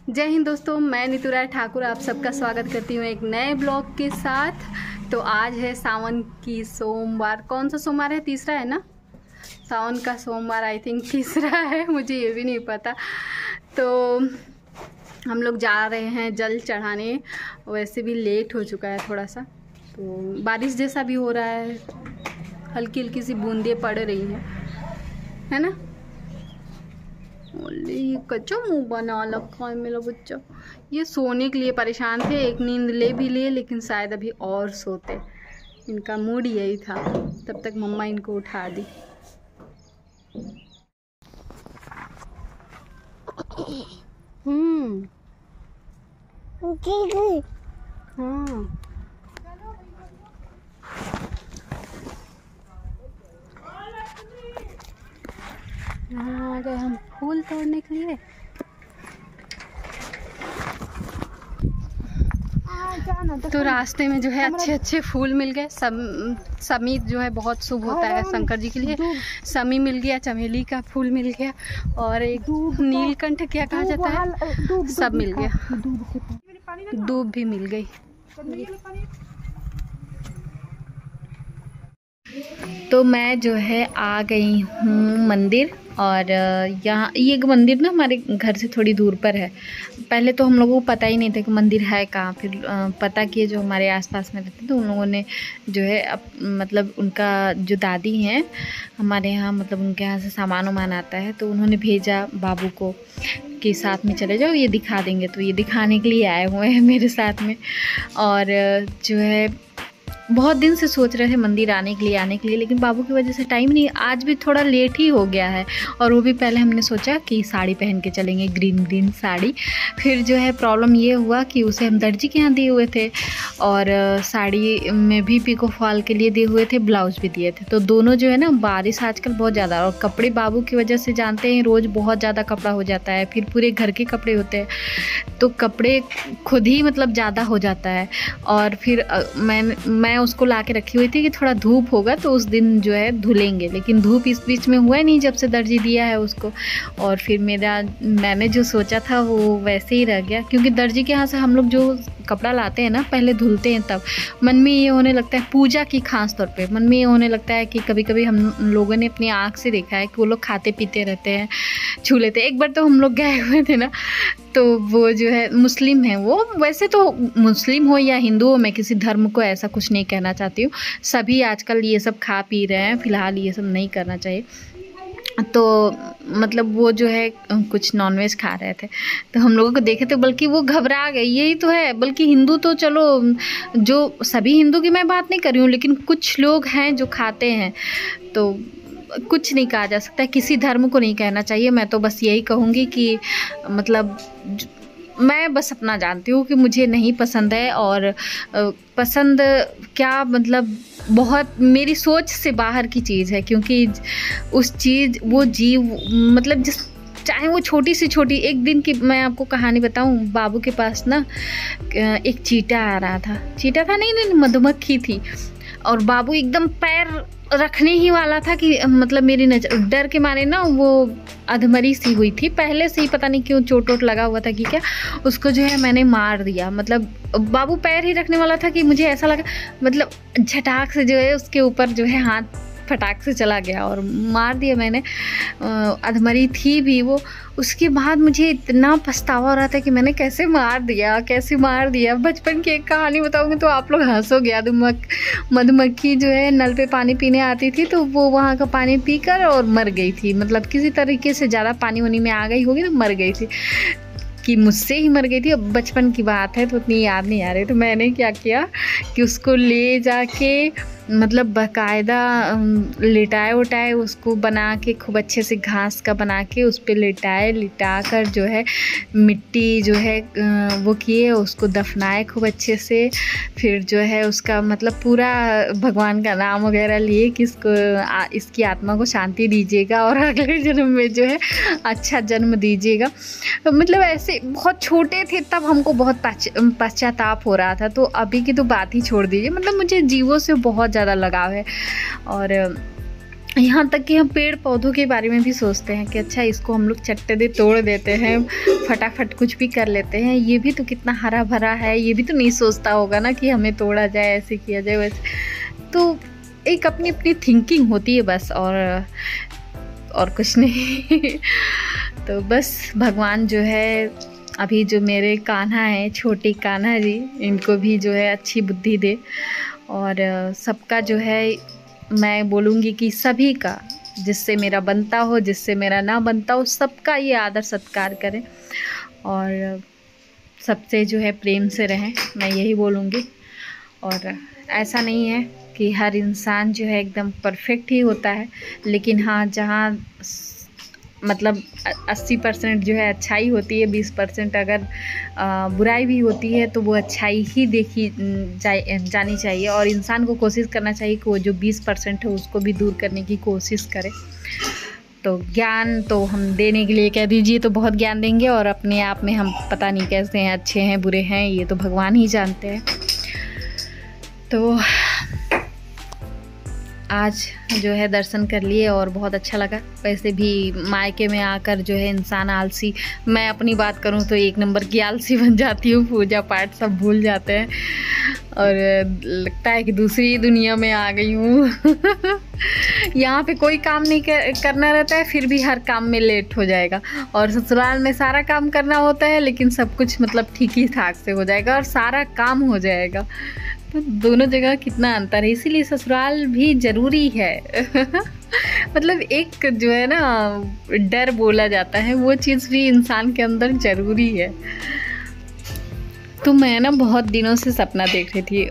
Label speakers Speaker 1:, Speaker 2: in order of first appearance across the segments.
Speaker 1: जय हिंद दोस्तों, मैं नीतू राय ठाकुर आप सबका स्वागत करती हूँ एक नए ब्लॉग के साथ। तो आज है सावन की सोमवार। कौन सा सोमवार है? तीसरा है ना? सावन का सोमवार आई थिंक तीसरा है, मुझे ये भी नहीं पता। तो हम लोग जा रहे हैं जल चढ़ाने। वैसे भी लेट हो चुका है थोड़ा सा, तो बारिश जैसा भी हो रहा है, हल्की हल्की सी बूंदें पड़ रही हैं, है ना। कच्चा मुंह बना रखा है मेरा बच्चा। ये सोने के लिए परेशान थे, एक नींद ले भी लिए लेकिन शायद अभी और सोते। इनका मूड यही था। तब तक मम्मा इनको उठा दी। हाँ, यहाँ आ गए हम फूल तोड़ने के लिए। तो रास्ते में जो है अच्छे अच्छे फूल मिल गए। समी जो है बहुत शुभ होता है शंकर जी के लिए। समी मिल गया, चमेली का फूल मिल गया, और एक नीलकंठ क्या कहा जाता है, सब मिल गया। दूब भी मिल गई। तो मैं जो है आ गई हूँ मंदिर, और यहाँ ये मंदिर ना हमारे घर से थोड़ी दूर पर है। पहले तो हम लोगों को पता ही नहीं था कि मंदिर है कहाँ। फिर पता किए जो हमारे आसपास में रहते, तो उन लोगों ने जो है मतलब उनका जो दादी हैं हमारे यहाँ, मतलब उनके यहाँ से सामान वामान आता है, तो उन्होंने भेजा बाबू को कि साथ में चले जाओ, ये दिखा देंगे। तो ये दिखाने के लिए आए हुए हैं मेरे साथ में। और जो है बहुत दिन से सोच रहे थे मंदिर आने के लिए, लेकिन बाबू की वजह से टाइम नहीं। आज भी थोड़ा लेट ही हो गया है, और वो भी पहले हमने सोचा कि साड़ी पहन के चलेंगे, ग्रीन साड़ी। फिर जो है प्रॉब्लम ये हुआ कि उसे हम दर्जी के यहाँ दिए हुए थे, और साड़ी में भी पिको फॉल के लिए दिए हुए थे, ब्लाउज भी दिए थे। तो दोनों जो है ना, बारिश आजकल बहुत ज़्यादा, और कपड़े बाबू की वजह से जानते हैं रोज़ बहुत ज़्यादा कपड़ा हो जाता है। फिर पूरे घर के कपड़े होते हैं, तो कपड़े खुद ही मतलब ज़्यादा हो जाता है। और फिर मैं उसको ला के रखी हुई थी कि थोड़ा धूप होगा तो उस दिन जो है धुलेंगे, लेकिन धूप इस बीच में हुआ नहीं जब से दर्जी दिया है उसको। और फिर मैंने जो सोचा था वो वैसे ही रह गया, क्योंकि दर्जी के यहाँ से हम लोग जो कपड़ा लाते हैं ना, पहले धुलते हैं, तब मन में ये होने लगता है, पूजा की खास तौर पे मन में ये होने लगता है कि कभी कभी हम लोगों ने अपनी आँख से देखा है कि वो लोग खाते पीते रहते हैं, छू लेते हैं। एक बार तो हम लोग गए हुए थे ना, तो वो जो है मुस्लिम है, वो वैसे तो मुस्लिम हो या हिंदू हो, मैं किसी धर्म को ऐसा कुछ नहीं कहना चाहती हूँ। सभी आजकल ये सब खा पी रहे हैं, फ़िलहाल ये सब नहीं करना चाहिए। तो मतलब वो जो है कुछ नॉनवेज खा रहे थे, तो हम लोगों को देखे तो बल्कि वो घबरा गए। यही तो है, बल्कि हिंदू तो चलो, जो सभी हिंदू की मैं बात नहीं कर रही हूँ, लेकिन कुछ लोग हैं जो खाते हैं, तो कुछ नहीं कहा जा सकता, किसी धर्म को नहीं कहना चाहिए। मैं तो बस यही कहूँगी कि मतलब मैं बस अपना जानती हूँ कि मुझे नहीं पसंद है, और पसंद क्या मतलब बहुत मेरी सोच से बाहर की चीज़ है, क्योंकि उस चीज़ वो जीव मतलब जिस चाहे वो छोटी से छोटी। एक दिन की मैं आपको कहानी बताऊं, बाबू के पास ना एक चींटा आ रहा था। चींटा था नहीं, मधुमक्खी थी, और बाबू एकदम पैर रखने ही वाला था कि मतलब मेरी नज़र, डर के मारे ना वो अधमरी सी हुई थी पहले से ही, पता नहीं क्यों चोट लगा हुआ था कि क्या, उसको जो है मैंने मार दिया। मतलब बाबू पैर ही रखने वाला था कि मुझे ऐसा लगा, मतलब झटाक से जो है उसके ऊपर जो है हाथ फटाक से चला गया और मार दिया मैंने। अधमरी थी भी वो। उसके बाद मुझे इतना पछतावा हो रहा था कि मैंने कैसे मार दिया। बचपन की एक कहानी बताऊंगी तो आप लोग हंसोगे। मधुमक्खी जो है नल पे पानी पीने आती थी, तो वो वहाँ का पानी पीकर और मर गई थी। मतलब किसी तरीके से ज़्यादा पानी वानी में आ गई होगी तो मर गई थी, कि मुझसे ही मर गई थी। अब बचपन की बात है तो उतनी याद नहीं आ रही। तो मैंने क्या किया कि उसको ले जाके मतलब बाकायदा लिटाए उटाए उसको बना के, खूब अच्छे से घास का बना के उस पर लिटा कर जो है मिट्टी जो है वो किए, उसको दफनाए खूब अच्छे से। फिर जो है उसका मतलब पूरा भगवान का नाम वगैरह लिए कि इसकी आत्मा को शांति दीजिएगा और अगले जन्म में जो है अच्छा जन्म दीजिएगा। मतलब ऐसे बहुत छोटे थे तब हमको बहुत पश्चाताप हो रहा था, तो अभी की तो बात ही छोड़ दीजिए। मतलब मुझे जीवों से बहुत ज़्यादा लगाव है, और यहाँ तक कि हम पेड़ पौधों के बारे में भी सोचते हैं कि अच्छा इसको हम लोग चट्टे दे तोड़ देते हैं, फटाफट कुछ भी कर लेते हैं, ये भी तो कितना हरा भरा है, ये भी तो नहीं सोचता होगा ना कि हमें तोड़ा जाए, ऐसे किया जाए वैसे। तो एक अपनी अपनी थिंकिंग होती है बस, और कुछ नहीं। तो बस भगवान जो है अभी जो मेरे कान्हा है, छोटे कान्हा जी, इनको भी जो है अच्छी बुद्धि दे, और सबका जो है मैं बोलूँगी कि सभी का, जिससे मेरा बनता हो, जिससे मेरा ना बनता हो, सबका ये आदर सत्कार करें और सबसे जो है प्रेम से रहें, मैं यही बोलूँगी। और ऐसा नहीं है कि हर इंसान जो है एकदम परफेक्ट ही होता है, लेकिन हाँ, जहाँ मतलब 80% जो है अच्छाई होती है, 20% अगर बुराई भी होती है, तो वो अच्छाई ही देखी जानी चाहिए, और इंसान को कोशिश करना चाहिए कि वो जो 20% है उसको भी दूर करने की कोशिश करे। तो ज्ञान तो हम देने के लिए कह दीजिए तो बहुत ज्ञान देंगे, और अपने आप में हम पता नहीं कैसे हैं, अच्छे हैं बुरे हैं, ये तो भगवान ही जानते हैं। तो आज जो है दर्शन कर लिए और बहुत अच्छा लगा। वैसे भी मायके में आकर जो है इंसान आलसी, मैं अपनी बात करूं तो 1 नंबर की आलसी बन जाती हूँ, पूजा पाठ सब भूल जाते हैं और लगता है कि दूसरी दुनिया में आ गई हूँ। यहाँ पे कोई काम नहीं करना रहता है, फिर भी हर काम में लेट हो जाएगा, और ससुराल में सारा काम करना होता है लेकिन सब कुछ मतलब ठीक ही ठाक से हो जाएगा और सारा काम हो जाएगा। तो दोनों जगह कितना अंतर है, इसीलिए ससुराल भी ज़रूरी है। मतलब एक जो है ना डर बोला जाता है, वो चीज़ भी इंसान के अंदर ज़रूरी है। तो मैं ना बहुत दिनों से सपना देख रही थी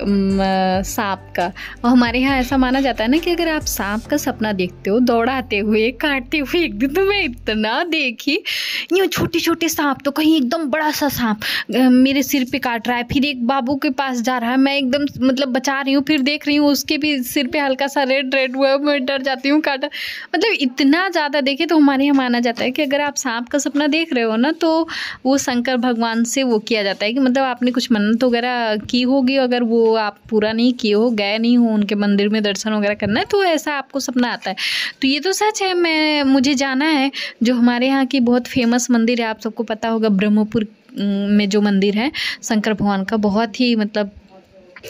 Speaker 1: सांप का, और हमारे यहाँ ऐसा माना जाता है ना कि अगर आप सांप का सपना देखते हो दौड़ाते हुए काटते हुए, एक दिन तो मैं इतना देखी, यूँ छोटे छोटे सांप, तो कहीं एकदम बड़ा सा सांप मेरे सिर पे काट रहा है, फिर एक बाबू के पास जा रहा है, मैं एकदम मतलब बचा रही हूँ, फिर देख रही हूँ उसके भी सिर पे हल्का सा रेड हुआ, मैं डर जाती हूँ, काटा। मतलब इतना ज़्यादा देखे। तो हमारे यहाँ माना जाता है कि अगर आप सांप का सपना देख रहे हो ना, तो वो शंकर भगवान से वो किया जाता है कि मतलब आपने कुछ मन्नत वगैरह की होगी, अगर वो आप पूरा नहीं किए हो, गए नहीं हो उनके मंदिर में दर्शन वगैरह करना है, तो ऐसा आपको सपना आता है। तो ये तो सच है, मुझे जाना है। जो हमारे यहाँ की बहुत फेमस मंदिर है, आप सबको पता होगा, ब्रह्मपुर में जो मंदिर है शंकर भगवान का, बहुत ही मतलब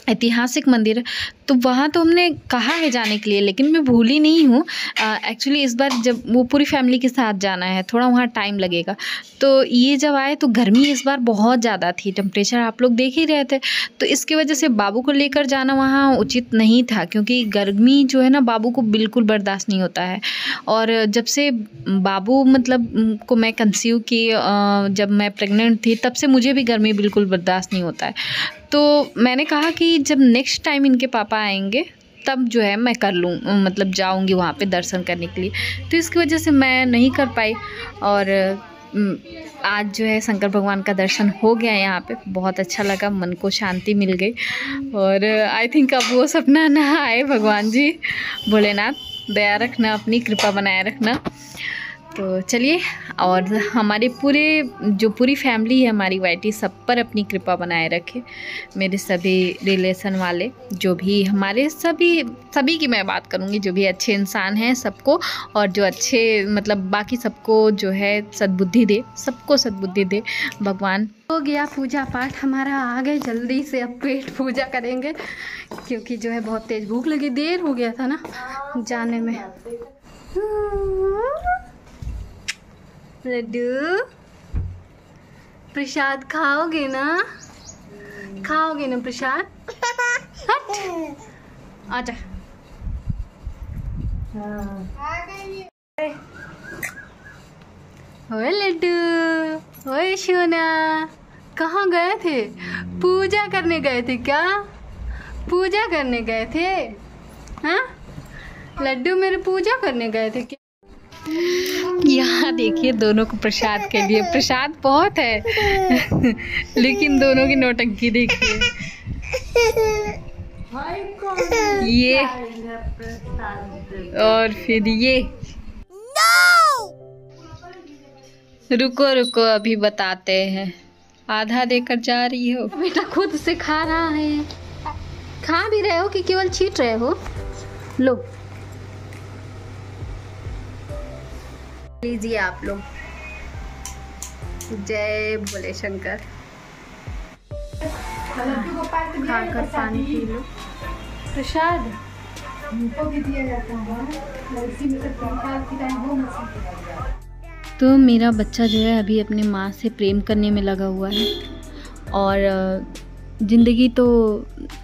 Speaker 1: ऐतिहासिक मंदिर है। तो वहाँ तो हमने कहा है जाने के लिए, लेकिन मैं भूली नहीं हूँ। एक्चुअली इस बार जब वो पूरी फैमिली के साथ जाना है, थोड़ा वहाँ टाइम लगेगा। तो ये जब आए तो गर्मी इस बार बहुत ज़्यादा थी, टेम्परेचर आप लोग देख ही रहे थे, तो इसकी वजह से बाबू को लेकर जाना वहाँ उचित नहीं था, क्योंकि गर्मी जो है ना बाबू को बिल्कुल बर्दाश्त नहीं होता है। और जब से बाबू मतलब को मैं कंसीव की, जब मैं प्रेग्नेंट थी, तब से मुझे भी गर्मी बिल्कुल बर्दाश्त नहीं होता है। तो मैंने कहा कि जब नेक्स्ट टाइम इनके पापा आएंगे तब जो है मैं कर लूँ, मतलब जाऊँगी वहाँ पे दर्शन करने के लिए। तो इसकी वजह से मैं नहीं कर पाई, और आज जो है शंकर भगवान का दर्शन हो गया यहाँ पे, बहुत अच्छा लगा, मन को शांति मिल गई। और आई थिंक अब वो सपना ना आए। भगवान जी भोलेनाथ दया रखना, अपनी कृपा बनाए रखना। तो चलिए, और हमारे पूरी फैमिली है हमारी वाईटी, सब पर अपनी कृपा बनाए रखे। मेरे सभी रिलेशन वाले जो भी हमारे सभी की मैं बात करूँगी, जो भी अच्छे इंसान हैं सबको, और जो अच्छे मतलब बाकी सबको जो है सद्बुद्धि दे, सबको सद्बुद्धि दे भगवान। हो गया पूजा पाठ हमारा, आ गए जल्दी से, अब पेट पूजा करेंगे, क्योंकि जो है बहुत तेज़ भूख लगी, देर हो गया था ना जाने में। लड्डू प्रसाद खाओगे ना? खाओगे ना प्रसाद? हट आजा। ओए लड्डू, ओए सोना, कहाँ गए थे? पूजा करने गए थे क्या? पूजा करने गए थे? हाँ लड्डू मेरे पूजा करने गए थे क्या? यहाँ देखिए दोनों को प्रसाद के लिए, प्रसाद बहुत है लेकिन दोनों की नौटंकी देखिए। ये और फिर ये। रुको रुको अभी बताते हैं, आधा देकर जा रही हो। बेटा खुद से खा रहा है, खा भी रहे हो कि केवल छीट रहे हो? लो लीजिए आप लोग, जय भोले शंकर। खाकर पानी पी लो। प्रसाद भी दिया जाता है। तो मेरा बच्चा जो है अभी अपनी माँ से प्रेम करने में लगा हुआ है, और ज़िंदगी तो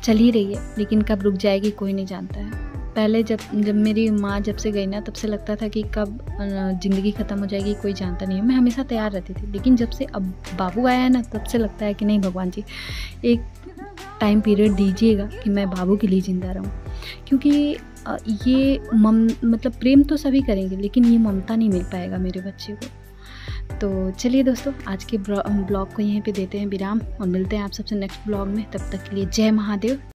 Speaker 1: चल ही रही है, लेकिन कब रुक जाएगी कोई नहीं जानता है। पहले जब मेरी माँ जब से गई ना, तब से लगता था कि कब ज़िंदगी ख़त्म हो जाएगी कोई जानता नहीं है। मैं हमेशा तैयार रहती थी, लेकिन जब से अब बाबू आया है ना, तब से लगता है कि नहीं भगवान जी, एक टाइम पीरियड दीजिएगा कि मैं बाबू के लिए ज़िंदा रहूँ। क्योंकि ये मतलब प्रेम तो सभी करेंगे, लेकिन ये ममता नहीं मिल पाएगा मेरे बच्चे को। तो चलिए दोस्तों, आज के ब्लॉग को यहीं पे देते हैं विराम, और मिलते हैं आप सबसे नेक्स्ट ब्लॉग में। तब तक के लिए जय महादेव।